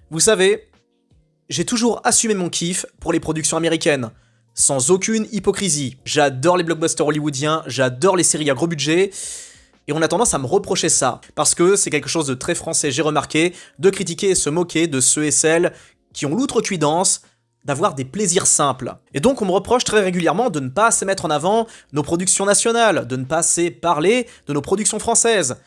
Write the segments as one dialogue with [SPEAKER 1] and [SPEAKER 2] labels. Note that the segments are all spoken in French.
[SPEAKER 1] Vous savez, j'ai toujours assumé mon kiff pour les productions américaines, sans aucune hypocrisie. J'adore les blockbusters hollywoodiens, j'adore les séries à gros budget, et on a tendance à me reprocher ça, parce que c'est quelque chose de très français, j'ai remarqué, de critiquer et se moquer de ceux et celles qui ont l'outrecuidance d'avoir des plaisirs simples. Et donc on me reproche très régulièrement de ne pas assez mettre en avant nos productions nationales, de ne pas assez parler de nos productions françaises.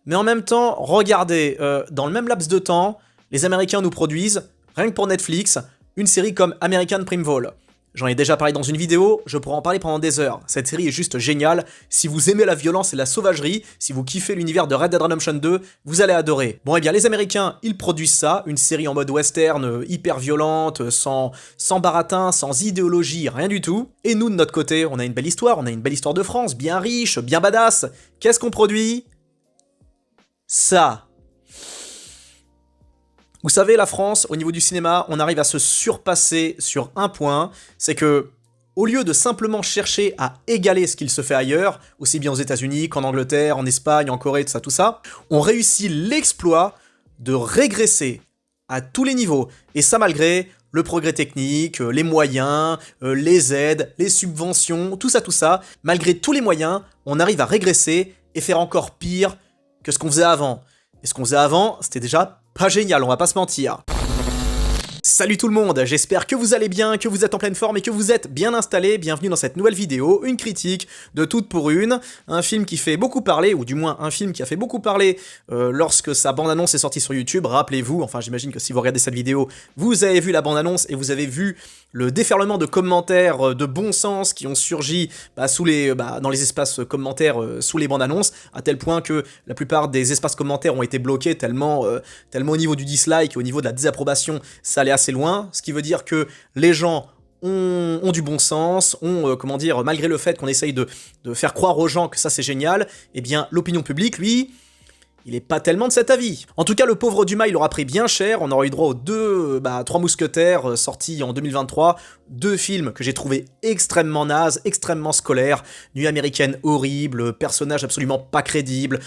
[SPEAKER 1] Mais en même temps, regardez, dans le même laps de temps, les Américains nous produisent, rien que pour Netflix, une série comme American Primevole. J'en ai déjà parlé dans une vidéo, je pourrais en parler pendant des heures. Cette série est juste géniale. Si vous aimez la violence et la sauvagerie, si vous kiffez l'univers de Red Dead Redemption 2, vous allez adorer. Bon, et bien les Américains, ils produisent ça, une série en mode western, hyper violente, sans baratin, sans idéologie, rien du tout. Et nous, de notre côté, on a une belle histoire de France, bien riche, bien badass. Qu'est-ce qu'on produit ? Ça. Vous savez, la France, au niveau du cinéma, on arrive à se surpasser sur un point, c'est que, au lieu de simplement chercher à égaler ce qu'il se fait ailleurs, aussi bien aux États-Unis qu'en Angleterre, en Espagne, en Corée, tout ça, on réussit l'exploit de régresser à tous les niveaux, et ça malgré le progrès technique, les moyens, les aides, les subventions, tout ça, malgré tous les moyens, on arrive à régresser et faire encore pire que ce qu'on faisait avant. Et ce qu'on faisait avant, c'était déjà pas génial, on va pas se mentir. Salut tout le monde, j'espère que vous allez bien, que vous êtes en pleine forme et que vous êtes bien installés. Bienvenue dans cette nouvelle vidéo, une critique de Toutes pour Une, un film qui fait beaucoup parler, ou du moins un film qui a fait beaucoup parler lorsque sa bande-annonce est sortie sur YouTube. Rappelez-vous, enfin j'imagine que si vous regardez cette vidéo, vous avez vu la bande-annonce et vous avez vu le déferlement de commentaires de bon sens qui ont surgi dans les espaces commentaires sous les bandes annonces, à tel point que la plupart des espaces commentaires ont été bloqués tellement au niveau du dislike, au niveau de la désapprobation, ça allait assez loin, ce qui veut dire que les gens ont du bon sens, malgré le fait qu'on essaye de faire croire aux gens que ça c'est génial, eh bien l'opinion publique, lui, il est pas tellement de cet avis. En tout cas, le pauvre Dumas, il aura pris bien cher. On aura eu droit aux Trois Mousquetaires sortis en 2023. Deux films que j'ai trouvé extrêmement nazes, extrêmement scolaires. Nuit américaine horrible, personnages absolument pas crédibles,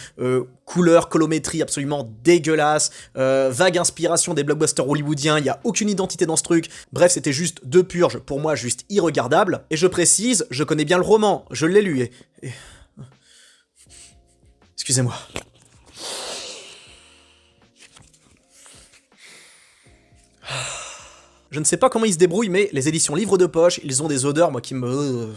[SPEAKER 1] couleurs, colométrie absolument dégueulasse, vague inspiration des blockbusters hollywoodiens, il y a aucune identité dans ce truc. Bref, c'était juste deux purges, pour moi juste irregardables. Et je précise, je connais bien le roman, je l'ai lu et... Excusez-moi. Je ne sais pas comment ils se débrouillent, mais les éditions livres de poche, ils ont des odeurs, moi, qui me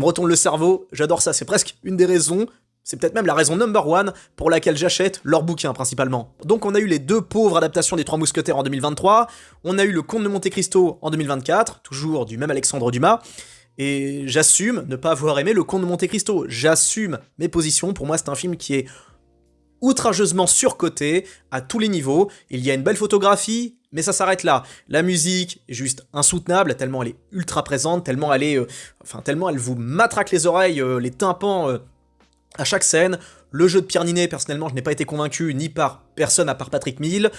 [SPEAKER 1] retournent le cerveau. J'adore ça, c'est presque une des raisons, c'est peut-être même la raison number one pour laquelle j'achète leurs bouquins, principalement. Donc on a eu les deux pauvres adaptations des Trois Mousquetaires en 2023, on a eu Le Comte de Monte Cristo en 2024, toujours du même Alexandre Dumas, et j'assume ne pas avoir aimé Le Comte de Monte Cristo. J'assume mes positions, pour moi c'est un film qui est outrageusement surcoté à tous les niveaux. Il y a une belle photographie, mais ça s'arrête là. La musique est juste insoutenable, tellement elle est ultra présente, tellement elle vous matraque les oreilles, les tympans à chaque scène. Le jeu de Pierre Ninet, personnellement, je n'ai pas été convaincu ni par personne à part Patrick Mille.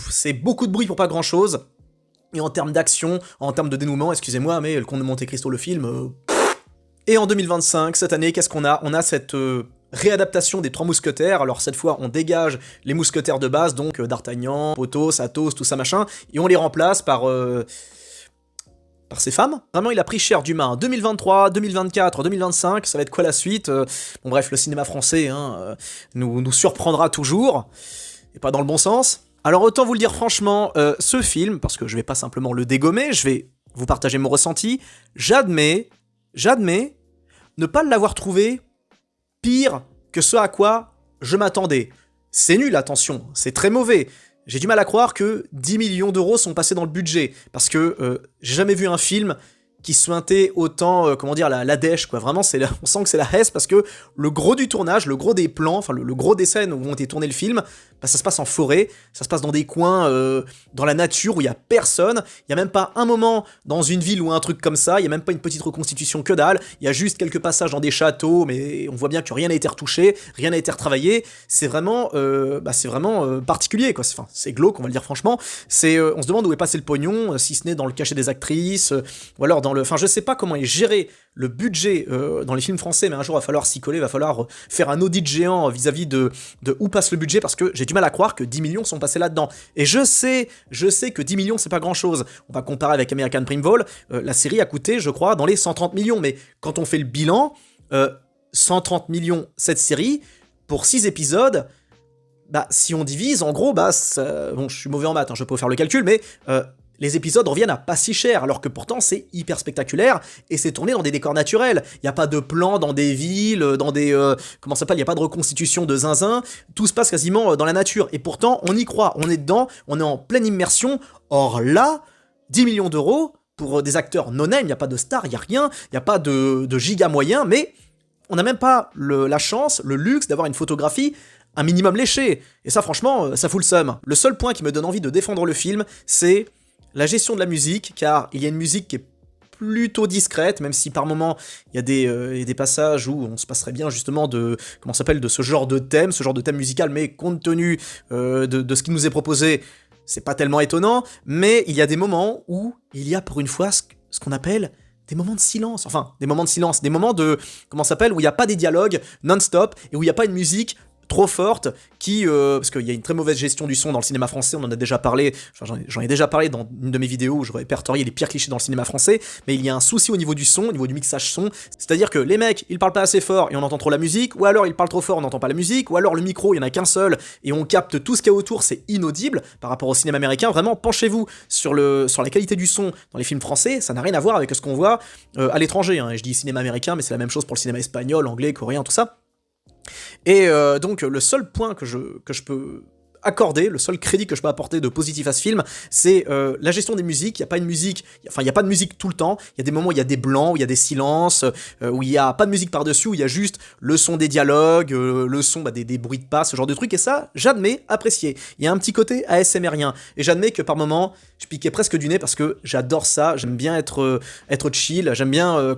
[SPEAKER 1] C'est beaucoup de bruit pour pas grand chose. Et en termes d'action, en termes de dénouement, excusez-moi, mais Le Comte de Monte Cristo, le film... Et en 2025, cette année, qu'est-ce qu'on a ? On a cette réadaptation des Trois Mousquetaires. Alors cette fois, on dégage les mousquetaires de base, donc D'Artagnan, Porthos, Athos, tout ça machin, et on les remplace par ces femmes. Vraiment, il a pris cher Dumas. 2023, 2024, 2025, ça va être quoi la suite ? Bon bref, le cinéma français nous surprendra toujours, et pas dans le bon sens. Alors autant vous le dire franchement, ce film, parce que je vais pas simplement le dégommer, je vais vous partager mon ressenti, j'admets ne pas l'avoir trouvé pire que ce à quoi je m'attendais. C'est nul, attention, c'est très mauvais. J'ai du mal à croire que 10 millions d'euros sont passés dans le budget, parce que j'ai jamais vu un film qui suintait autant, la dèche, quoi. Vraiment, on sent que c'est la hesse, parce que le gros du tournage, le gros des plans, enfin le gros des scènes où ont été tourné le film, ça se passe en forêt, ça se passe dans des coins, dans la nature, où il y a personne, il y a même pas un moment dans une ville ou un truc comme ça, il y a même pas une petite reconstitution que dalle, il y a juste quelques passages dans des châteaux, mais on voit bien que rien n'a été retouché, rien n'a été retravaillé, c'est vraiment particulier, quoi. Enfin, c'est glauque, on va le dire franchement, on se demande où est passé le pognon, si ce n'est dans le cachet des actrices, ou alors dans Enfin, je sais pas comment est géré le budget dans les films français, mais un jour, il va falloir s'y coller, il va falloir faire un audit géant vis-à-vis de où passe le budget, parce que j'ai du mal à croire que 10 millions sont passés là-dedans. Et je sais que 10 millions, c'est pas grand-chose. On va comparer avec American Dreamville, la série a coûté, je crois, dans les 130 millions, mais quand on fait le bilan, 130 millions cette série, pour 6 épisodes, bah, si on divise, en gros, bah, bon, je suis mauvais en maths, hein, je peux faire le calcul, mais les épisodes reviennent à pas si cher, alors que pourtant c'est hyper spectaculaire, et c'est tourné dans des décors naturels. Il n'y a pas de plans dans des villes, dans des... comment ça s'appelle, il n'y a pas de reconstitution de zinzin, tout se passe quasiment dans la nature, et pourtant on y croit, on est dedans, on est en pleine immersion. Or là, 10 millions d'euros, pour des acteurs no-name, il n'y a pas de star, il n'y a rien, il n'y a pas de giga moyens, mais on n'a même pas la chance, le luxe d'avoir une photographie un minimum léché. Et ça, franchement, ça fout le seum. Le seul point qui me donne envie de défendre le film, c'est la gestion de la musique, car il y a une musique qui est plutôt discrète, même si par moments il y a des passages où on se passerait bien justement de ce genre de thème musical, mais compte tenu de ce qui nous est proposé, c'est pas tellement étonnant. Mais il y a des moments où il y a pour une fois ce qu'on appelle des moments de silence, des moments de, où il n'y a pas des dialogues non-stop, et où il n'y a pas une musique trop forte qui parce qu'il y a une très mauvaise gestion du son dans le cinéma français, on en a déjà parlé, j'en ai déjà parlé dans une de mes vidéos où je répertoriais les pires clichés dans le cinéma français, mais il y a un souci au niveau du son, au niveau du mixage son, c'est-à-dire que les mecs ils parlent pas assez fort et on entend trop la musique, ou alors ils parlent trop fort, on n'entend pas la musique, ou alors le micro il y en a qu'un seul et on capte tout ce qu'il y a autour, c'est inaudible par rapport au cinéma américain. Vraiment, penchez-vous sur la qualité du son dans les films français, ça n'a rien à voir avec ce qu'on voit à l'étranger, hein. Et je dis cinéma américain, mais c'est la même chose pour le cinéma espagnol, anglais, coréen, tout ça. Et donc le seul point que je peux accorder, le seul crédit que je peux apporter de positif à ce film, c'est la gestion des musiques. Il n'y a pas une musique, enfin il n'y a pas de musique tout le temps, il y a des moments où il y a des blancs, où il y a des silences, où il n'y a pas de musique par-dessus, où il y a juste le son des dialogues, le son des bruits de pas, ce genre de trucs, et ça, j'admets apprécier. Il y a un petit côté ASMRien, et j'admets que par moments, je piquais presque du nez parce que j'adore ça, j'aime bien être chill, j'aime bien,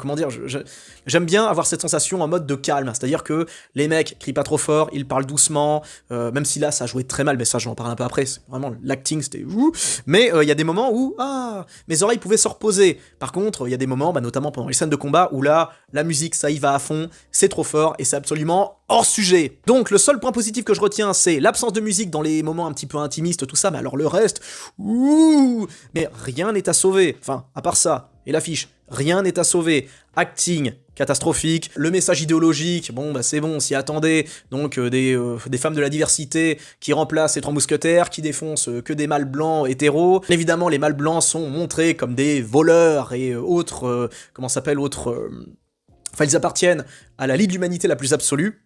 [SPEAKER 1] j'aime bien avoir cette sensation en mode de calme, c'est-à-dire que les mecs crient pas trop fort, ils parlent doucement, même si là ça jouait très mal, mais ça j'en parle un peu après, c'est vraiment l'acting c'était ouh, mais il y a des moments où mes oreilles pouvaient se reposer. Par contre il y a des moments, notamment pendant les scènes de combat, où là la musique ça y va à fond, c'est trop fort et c'est absolument hors sujet. Donc le seul point positif que je retiens, c'est l'absence de musique dans les moments un petit peu intimistes, tout ça, mais alors le reste, mais rien n'est à sauver, enfin à part ça et l'affiche, rien n'est à sauver. Acting catastrophique, le message idéologique, c'est bon, on s'y attendait, donc des femmes de la diversité qui remplacent les trois mousquetaires, qui défoncent que des mâles blancs hétéros. Évidemment, les mâles blancs sont montrés comme des voleurs et autres, ils appartiennent à la Ligue de l'Humanité la plus absolue,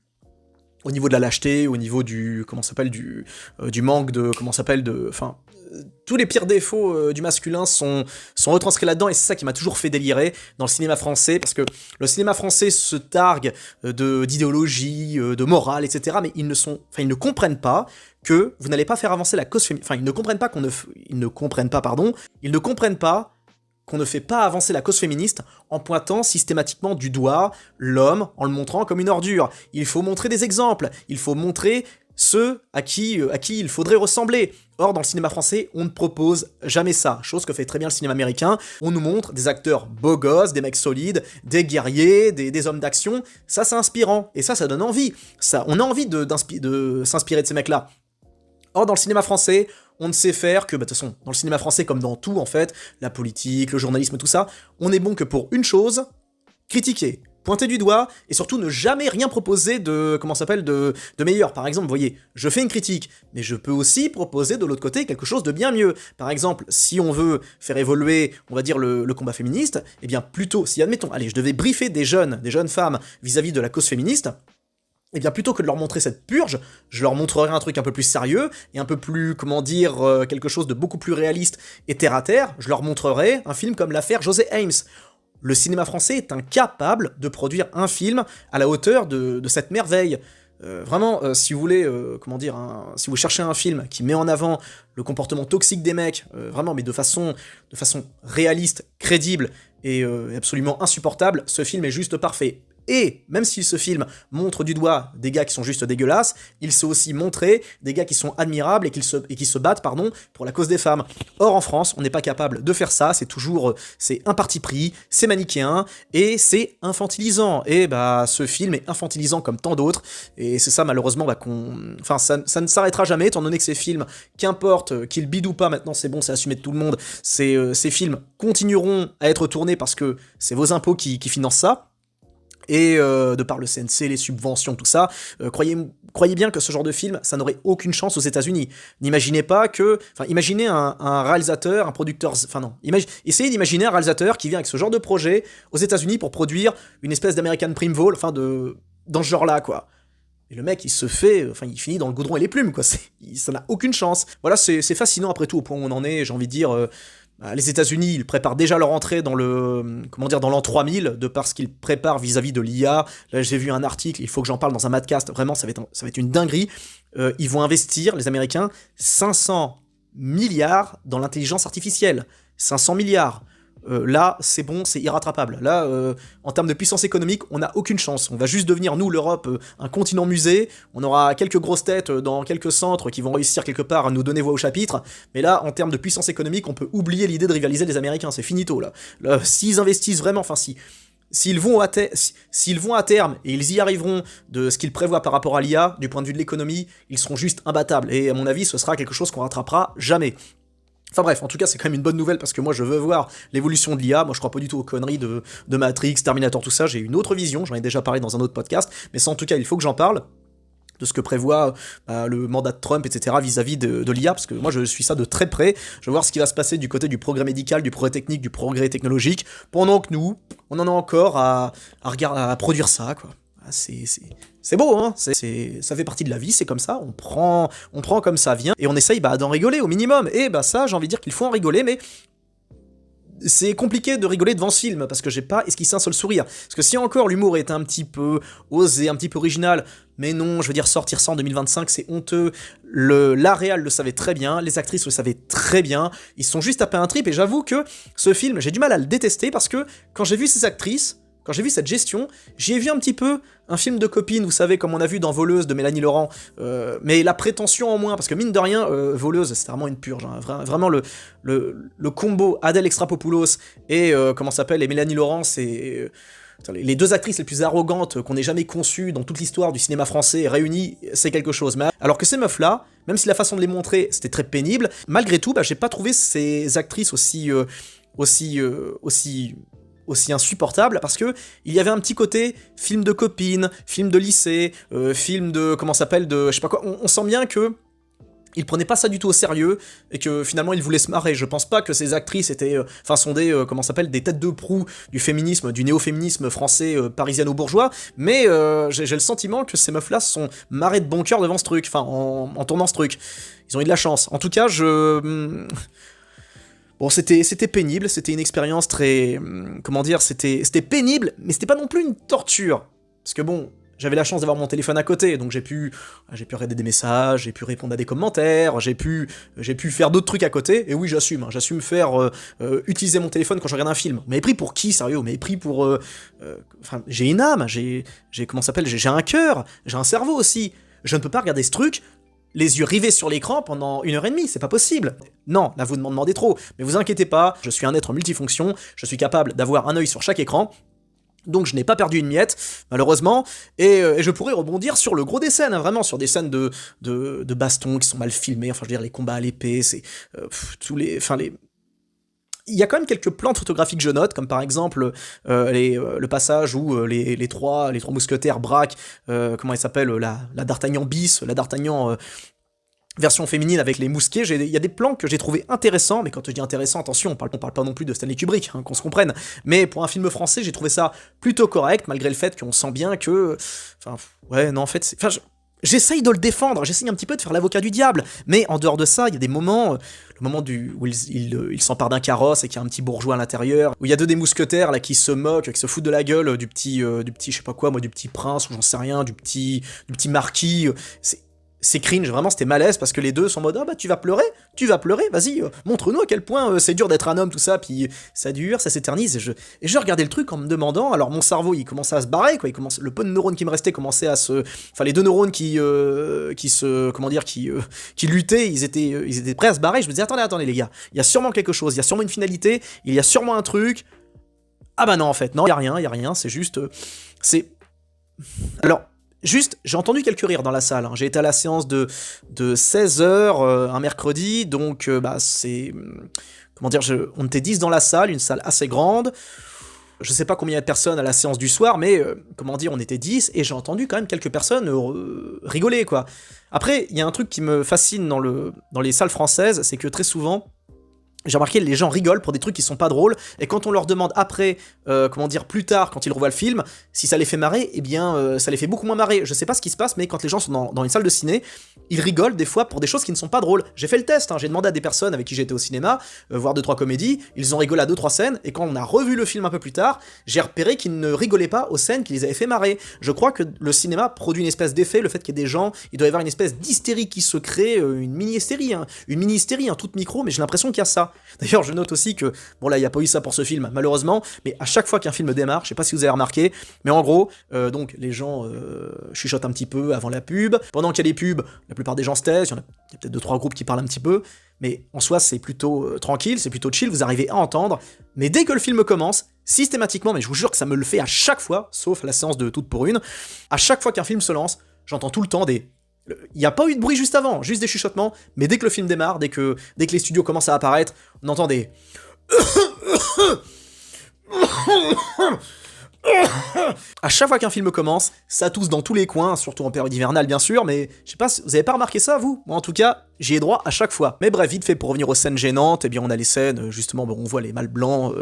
[SPEAKER 1] au niveau de la lâcheté, au niveau du, du manque de, tous les pires défauts du masculin sont retranscrits là-dedans, et c'est ça qui m'a toujours fait délirer dans le cinéma français, parce que le cinéma français se targue d'idéologie, de morale, etc., mais ils ne comprennent pas que vous n'allez pas faire avancer la cause féminine, ils ne comprennent pas qu'on ne fait pas avancer la cause féministe en pointant systématiquement du doigt l'homme, en le montrant comme une ordure. Il faut montrer des exemples, il faut montrer ceux à qui il faudrait ressembler. Or, dans le cinéma français, on ne propose jamais ça, chose que fait très bien le cinéma américain. On nous montre des acteurs beaux gosses, des mecs solides, des guerriers, des hommes d'action. Ça, c'est inspirant, et ça donne envie. On a envie de s'inspirer de ces mecs-là. Or, dans le cinéma français, on ne sait faire que, de toute façon, dans le cinéma français, comme dans tout, en fait, la politique, le journalisme, tout ça, on est bon que pour une chose, critiquer, pointer du doigt, et surtout ne jamais rien proposer de meilleur. Par exemple, vous voyez, je fais une critique, mais je peux aussi proposer de l'autre côté quelque chose de bien mieux. Par exemple, si on veut faire évoluer, on va dire, le combat féministe, eh bien plutôt, si admettons, allez, je devais briefer des jeunes femmes vis-à-vis de la cause féministe, et bien plutôt que de leur montrer cette purge, je leur montrerai un truc un peu plus sérieux, et un peu plus, quelque chose de beaucoup plus réaliste et terre-à-terre, je leur montrerai un film comme l'affaire José Ames. Le cinéma français est incapable de produire un film à la hauteur de cette merveille. Vraiment, si vous voulez, si vous cherchez un film qui met en avant le comportement toxique des mecs, vraiment, mais de façon réaliste, crédible et absolument insupportable, ce film est juste parfait. Et même si ce film montre du doigt des gars qui sont juste dégueulasses, il sait aussi montrer des gars qui sont admirables et qui se battent pour la cause des femmes. Or en France, on n'est pas capable de faire ça, c'est un parti pris, c'est manichéen, et c'est infantilisant. Et bah ce film est infantilisant comme tant d'autres, et c'est ça malheureusement ça ne s'arrêtera jamais, étant donné que ces films, qu'importe qu'ils bident ou pas, maintenant c'est bon, c'est assumé de tout le monde, ces films continueront à être tournés parce que c'est vos impôts qui financent ça. Et de par le CNC, les subventions, tout ça, croyez bien que ce genre de film, ça n'aurait aucune chance aux États-Unis. N'imaginez pas que... Enfin, imaginez un réalisateur, un producteur... Enfin non, essayez d'imaginer un réalisateur qui vient avec ce genre de projet aux États-Unis pour produire une espèce d'American Primevole, dans ce genre-là, quoi. Et le mec, il finit dans le goudron et les plumes, quoi. Ça n'a aucune chance. Voilà, c'est fascinant après tout au point où on en est, j'ai envie de dire... les États-Unis, ils préparent déjà leur entrée dans l'an 3000, de par ce qu'ils préparent vis-à-vis de l'IA. Là, j'ai vu un article, il faut que j'en parle dans un Madcast, vraiment, ça va être une dinguerie. Ils vont investir, les Américains, 500 milliards dans l'intelligence artificielle. 500 milliards. Là, c'est bon, c'est irrattrapable. Là, en termes de puissance économique, on n'a aucune chance. On va juste devenir, nous, l'Europe, un continent musée. On aura quelques grosses têtes dans quelques centres qui vont réussir quelque part à nous donner voix au chapitre. Mais là, en termes de puissance économique, on peut oublier l'idée de rivaliser les Américains. C'est finito, là. S'ils investissent vraiment, s'ils vont à terme, et ils y arriveront de ce qu'ils prévoient par rapport à l'IA, du point de vue de l'économie, ils seront juste imbattables. Et à mon avis, ce sera quelque chose qu'on rattrapera jamais. Enfin bref, en tout cas, c'est quand même une bonne nouvelle parce que moi, je veux voir l'évolution de l'IA. Moi, je crois pas du tout aux conneries de Matrix, Terminator, tout ça. J'ai une autre vision, j'en ai déjà parlé dans un autre podcast. Mais ça, en tout cas, il faut que j'en parle de ce que prévoit le mandat de Trump, etc. vis-à-vis de l'IA, parce que moi, je suis ça de très près. Je veux voir ce qui va se passer du côté du progrès médical, du progrès technique, du progrès technologique, pendant que nous, on en a encore à produire ça, quoi. C'est beau, hein, ça fait partie de la vie, c'est comme ça, on prend comme ça vient, et on essaye d'en rigoler au minimum, et ça, j'ai envie de dire qu'il faut en rigoler, mais c'est compliqué de rigoler devant ce film, parce que j'ai pas esquissé un seul sourire, parce que si encore l'humour est un petit peu osé, un petit peu original, mais non, je veux dire, sortir ça en 2025, c'est honteux, la réal le savait très bien, les actrices le savaient très bien, ils se sont juste tapés un trip, et j'avoue que ce film, j'ai du mal à le détester, parce que quand j'ai vu ces actrices, quand j'ai vu cette gestion, j'y ai vu un petit peu un film de copine, vous savez, comme on a vu dans Voleuse de Mélanie Laurent, mais la prétention en moins, parce que mine de rien, Voleuse, c'est vraiment une purge, hein, vraiment le combo Adèle Exarchopoulos et et Mélanie Laurent, c'est les deux actrices les plus arrogantes qu'on ait jamais conçues dans toute l'histoire du cinéma français réunies, c'est quelque chose. Mais alors que ces meufs-là, même si la façon de les montrer, c'était très pénible, malgré tout, j'ai pas trouvé ces actrices aussi insupportable, parce que il y avait un petit côté film de copine, film de lycée, film de, je sais pas quoi, on sent bien que il prenait pas ça du tout au sérieux, et que finalement il voulait se marrer. Je pense pas que ces actrices étaient, sont des têtes de proue du féminisme, du néo-féminisme français parisiano-bourgeois, mais j'ai le sentiment que ces meufs-là se sont marrées de bon cœur devant ce truc, en tournant ce truc. Ils ont eu de la chance. En tout cas, bon, c'était pénible, c'était une expérience très... c'était pénible, mais c'était pas non plus une torture. Parce que bon, j'avais la chance d'avoir mon téléphone à côté, donc j'ai pu regarder des messages, j'ai pu répondre à des commentaires, j'ai pu faire d'autres trucs à côté, et oui, j'assume faire utiliser mon téléphone quand je regarde un film. Mais pris pour qui, sérieux? Mais pris pour... j'ai une âme, j'ai un cœur, j'ai un cerveau aussi. Je ne peux pas regarder ce truc les yeux rivés sur l'écran pendant 1h30, c'est pas possible. Non, là vous m'en demandez trop, mais vous inquiétez pas, je suis un être multifonction, je suis capable d'avoir un œil sur chaque écran, donc je n'ai pas perdu une miette, malheureusement, et je pourrais rebondir sur le gros des scènes, hein, vraiment, sur des scènes de baston qui sont mal filmées, je veux dire, les combats à l'épée, c'est... Il y a quand même quelques plans photographiques que je note, comme par exemple le passage où les trois mousquetaires braquent, comment elle s'appelle, la D'Artagnan bis, la D'Artagnan version féminine avec les mousquets. Il y a des plans que j'ai trouvé intéressants, mais quand je dis intéressant, attention, on parle pas non plus de Stanley Kubrick, hein, qu'on se comprenne, mais pour un film français, j'ai trouvé ça plutôt correct, malgré le fait qu'on sent bien que... J'essaye de le défendre, j'essaye un petit peu de faire l'avocat du diable, mais en dehors de ça, il y a des moments, le moment où il s'empare d'un carrosse et qu'il y a un petit bourgeois à l'intérieur, où il y a deux des mousquetaires là qui se moquent, qui se foutent de la gueule du petit je sais pas quoi, moi, du petit prince, ou j'en sais rien, du petit marquis, c'est cringe, vraiment c'était malaise parce que les deux sont en mode ah bah tu vas pleurer, vas-y, montre-nous à quel point c'est dur d'être un homme, tout ça, puis ça dure, ça s'éternise, et je regardais le truc en me demandant, alors mon cerveau il commençait à se barrer, quoi, le peu de neurones qui me restait commençait à se. Enfin les deux neurones qui se. Comment dire, qui luttaient, ils étaient prêts à se barrer, je me disais attendez les gars, il y a sûrement quelque chose, il y a sûrement une finalité, il y a sûrement un truc. Ah bah non en fait, non, il y a rien, c'est juste. C'est. Alors. Juste, j'ai entendu quelques rires dans la salle. Hein. J'ai été à la séance de 16h un mercredi, donc bah c'est. Comment dire, on était 10 dans la salle, une salle assez grande. Je sais pas combien il y a de personnes à la séance du soir, mais comment dire, on était 10 et j'ai entendu quand même quelques personnes rigoler, quoi. Après, il y a un truc qui me fascine dans les salles françaises, c'est que très souvent. J'ai remarqué les gens rigolent pour des trucs qui sont pas drôles, et quand on leur demande après, comment dire, plus tard, quand ils revoient le film, si ça les fait marrer, eh bien, ça les fait beaucoup moins marrer. Je sais pas ce qui se passe, mais quand les gens sont dans une salle de ciné, ils rigolent des fois pour des choses qui ne sont pas drôles. J'ai fait le test, hein, j'ai demandé à des personnes avec qui j'étais au cinéma, voir 2-3 comédies, ils ont rigolé à 2-3 scènes, et quand on a revu le film un peu plus tard, j'ai repéré qu'ils ne rigolaient pas aux scènes qui les avaient fait marrer. Je crois que le cinéma produit une espèce d'effet, le fait qu'il y ait des gens, il doit y avoir une espèce d'hystérie qui se crée, une mini-hystérie, toute micro, mais j'ai l'impression qu'il y a ça. D'ailleurs, je note aussi que, bon là, il n'y a pas eu ça pour ce film, malheureusement, mais à chaque fois qu'un film démarre, je sais pas si vous avez remarqué, mais en gros, donc les gens chuchotent un petit peu avant la pub. Pendant qu'il y a des pubs, la plupart des gens se taisent, il y a peut-être 2-3 groupes qui parlent un petit peu, mais en soi, c'est plutôt tranquille, c'est plutôt chill, vous arrivez à entendre, mais dès que le film commence, systématiquement, mais je vous jure que ça me le fait à chaque fois, sauf la séance de Toutes pour une, à chaque fois qu'un film se lance, j'entends tout le temps des... Il n'y a pas eu de bruit juste avant, juste des chuchotements, mais dès que le film démarre, dès que les studios commencent à apparaître, on entend des... À chaque fois qu'un film commence, ça tousse dans tous les coins, surtout en période hivernale bien sûr, mais je sais pas, vous avez pas remarqué ça vous? Moi en tout cas, j'y ai droit à chaque fois. Mais bref, vite fait pour revenir aux scènes gênantes, eh bien on a les scènes, justement, bon, on voit les mâles blancs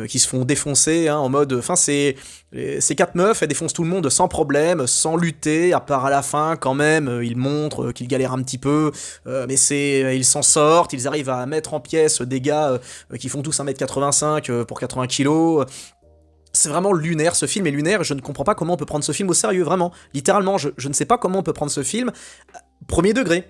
[SPEAKER 1] qui se font défoncer, hein, en mode, enfin ces 4 meufs, elles défoncent tout le monde sans problème, sans lutter, à part à la fin quand même, ils montrent qu'ils galèrent un petit peu, mais ils s'en sortent, ils arrivent à mettre en pièces des gars qui font tous 1m85 pour 80 kilos. C'est vraiment lunaire, ce film est lunaire, et je ne comprends pas comment on peut prendre ce film au sérieux, vraiment. Littéralement, je ne sais pas comment on peut prendre ce film premier degré.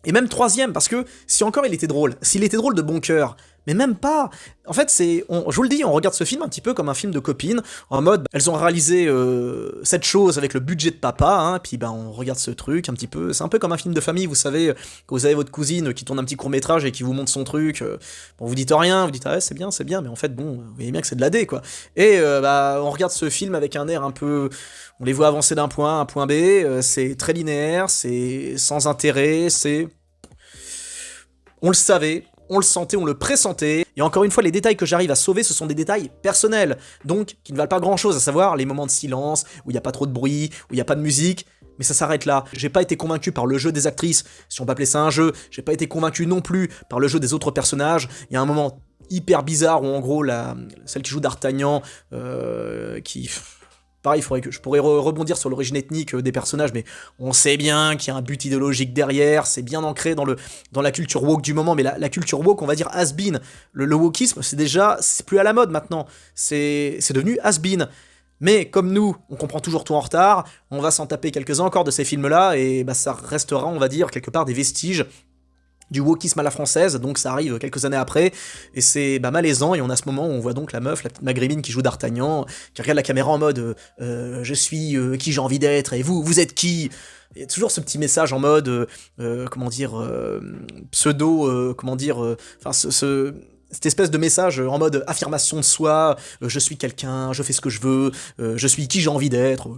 [SPEAKER 1] Et même troisième, parce que si encore il était drôle, s'il était drôle de bon cœur, mais même pas. En fait, je vous le dis, on regarde ce film un petit peu comme un film de copines, en mode, elles ont réalisé cette chose avec le budget de papa, hein, puis on regarde ce truc un petit peu, c'est un peu comme un film de famille, vous savez, quand vous avez votre cousine qui tourne un petit court-métrage et qui vous montre son truc, bon, vous dites rien, vous dites, ah ouais, c'est bien, mais en fait, bon, vous voyez bien que c'est de la D, quoi. Et on regarde ce film avec un air un peu... On les voit avancer d'un point A à un point B, c'est très linéaire, c'est sans intérêt, c'est... On le savait, on le sentait, on le pressentait, et encore une fois, les détails que j'arrive à sauver, ce sont des détails personnels, donc qui ne valent pas grand-chose, à savoir les moments de silence, où il n'y a pas trop de bruit, où il n'y a pas de musique, mais ça s'arrête là. J'ai pas été convaincu par le jeu des actrices, si on peut appeler ça un jeu, j'ai pas été convaincu non plus par le jeu des autres personnages, il y a un moment hyper bizarre où en gros, celle qui joue d'Artagnan, qui... Pareil, je pourrais rebondir sur l'origine ethnique des personnages, mais on sait bien qu'il y a un but idéologique derrière, c'est bien ancré dans la culture woke du moment, mais la culture woke, on va dire has-been. Le wokisme, c'est plus à la mode maintenant, c'est devenu has-been. Mais comme nous, on comprend toujours tout en retard, on va s'en taper quelques-uns encore de ces films-là, et ça restera, on va dire, quelque part des vestiges du wokisme à la française, donc ça arrive quelques années après, et c'est malaisant, et on a ce moment où on voit donc la meuf, la petite maghrébine qui joue d'Artagnan, qui regarde la caméra en mode je suis qui j'ai envie d'être, et vous êtes qui? Il y a toujours ce petit message en mode, pseudo, cette espèce de message en mode affirmation de soi, je suis quelqu'un, je fais ce que je veux, je suis qui j'ai envie d'être,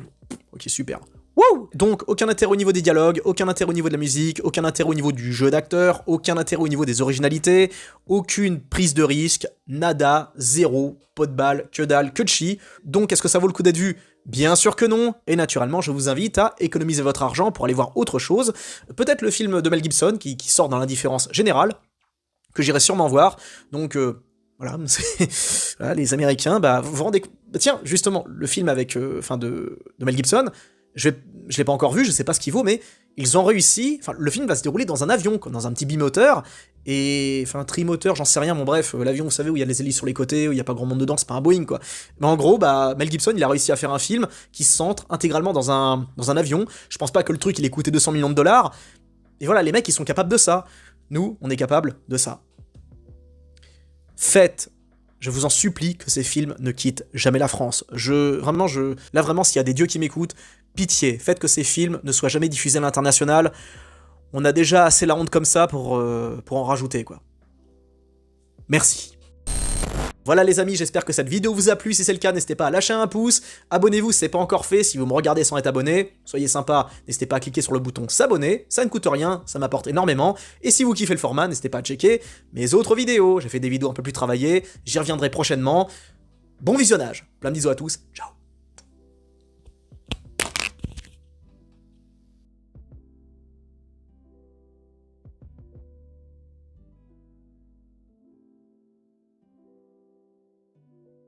[SPEAKER 1] ok super. Wow. Donc aucun intérêt au niveau des dialogues, aucun intérêt au niveau de la musique, aucun intérêt au niveau du jeu d'acteur, aucun intérêt au niveau des originalités, aucune prise de risque, nada, zéro, pot de balle, que dalle, que de chi. Donc est-ce que ça vaut le coup d'être vu? Bien sûr que non, et naturellement je vous invite à économiser votre argent pour aller voir autre chose, peut-être le film de Mel Gibson qui sort dans l'indifférence générale, que j'irai sûrement voir, donc... Voilà, voilà, les Américains, vous rendez... tiens, justement, le film avec, de Mel Gibson, je l'ai pas encore vu, je sais pas ce qu'il vaut, mais ils ont réussi, enfin le film va se dérouler dans un avion, comme dans un petit bimoteur, et enfin un trimoteur, j'en sais rien, bon bref, l'avion vous savez où il y a les hélices sur les côtés, où il y a pas grand monde dedans, c'est pas un Boeing quoi. Mais en gros, bah Mel Gibson il a réussi à faire un film qui se centre intégralement dans un avion, je pense pas que le truc il ait coûté 200 millions de dollars, et voilà, les mecs ils sont capables de ça, nous on est capables de ça. Faites, je vous en supplie, que ces films ne quittent jamais la France. Là vraiment, s'il y a des dieux qui m'écoutent, pitié, faites que ces films ne soient jamais diffusés à l'international. On a déjà assez la honte comme ça pour en rajouter, quoi. Merci. Voilà les amis, j'espère que cette vidéo vous a plu. Si c'est le cas, n'hésitez pas à lâcher un pouce. Abonnez-vous si c'est pas encore fait. Si vous me regardez sans être abonné, soyez sympa. N'hésitez pas à cliquer sur le bouton s'abonner. Ça ne coûte rien, ça m'apporte énormément. Et si vous kiffez le format, n'hésitez pas à checker mes autres vidéos. J'ai fait des vidéos un peu plus travaillées. J'y reviendrai prochainement. Bon visionnage. Plein de bisous à tous. Ciao.